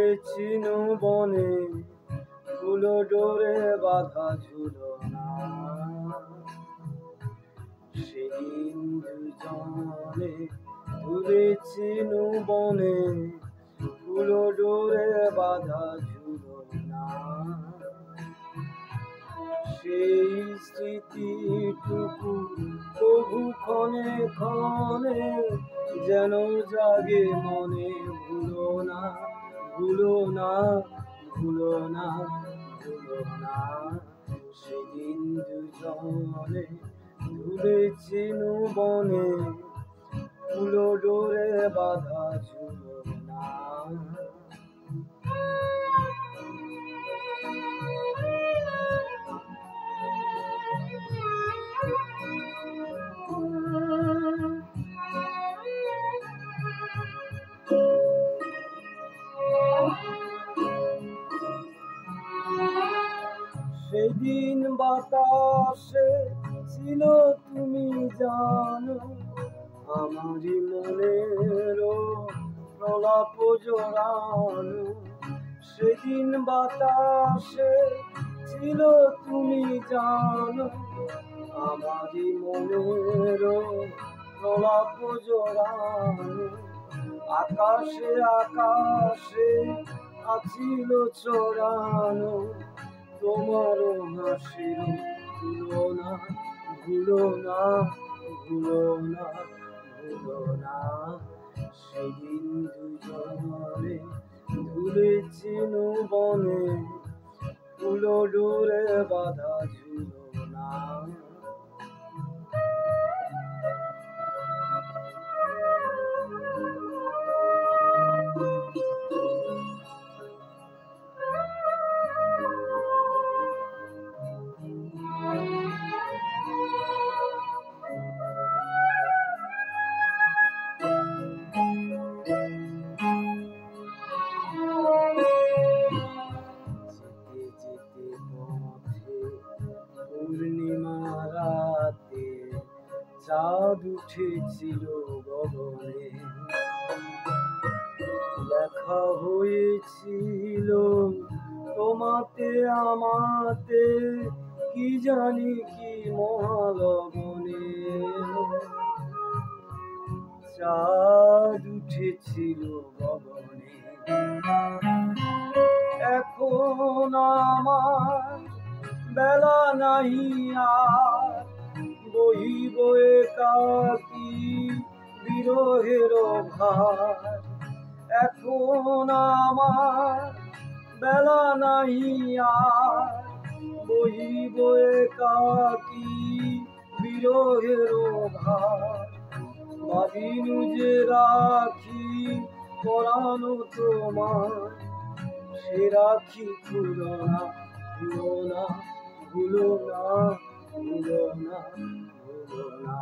ধুলেছিল বনে, ফুল ডোরে বাঁধা ঝুলনা। সেদিন দুজনে ধুলেছিল বনে, ফুল ডোরে বাঁধা ঝুলনা। সেই স্মৃতিটুকু তবু ক্ষণে ক্ষণে যেন জাগে মনে। ভুলো না, ভুলো না, ভুলো না, ভুলো না। সেদিন দুজনে ধুলেছিল বনে, ফুল ডোরে বাঁধা ঝুলনা। সেদিন বাতাসে ছিল তুমি জানো, আমারই মনের প্রলাপ জড়ানো। সেদিন বাতাসে ছিল তুমি জানো, আমারই মনের প্রলাপ জড়ানো। আকাশে আকাশে আছিল চড়ানো, তোমার হাসির তুলনা। ভুলো না, ভুলো না, ভুলো না। সেদিন দুজনে ধুলেছিল বনে, ফুল ডোরে বাঁধা ঝুলনা। পূর্ণিমা রাতে চাঁদ উঠেছিল গগনে, দেখা হয়েছিল তোমাতে আমাতে, কি জানি কি মহালবনে। চাঁদ উঠেছিল গগনে, এখন আমার বেলা নাহি আর, বহিব একাকী বিরহের ভার। এখন আমার বেলা নাহি আর, বহিব একাকী বিরহের ভার। বাঁধিনু যে রাখি পরানো তোমার, সে রাখি খুলো না, ভুলো না, ভুলো না, ভুলো না, ভুলো না।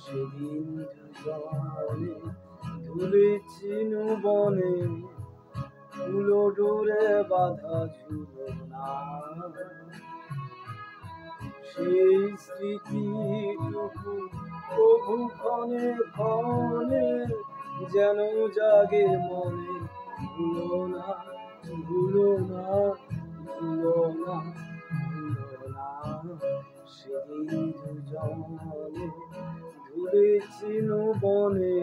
সেদিন দুজনে ধুলেছিল বনে, ফুল ডোরে বাঁধা ঝুলনা। সেই স্মৃতিটুকু প্রভু ক্ষণে ক্ষণে যেন জাগে মনে। ভুলো না, ভুলো না, ভুলো না, ভুলো না। সেদিন দুজনে ধুলেছিল বনে,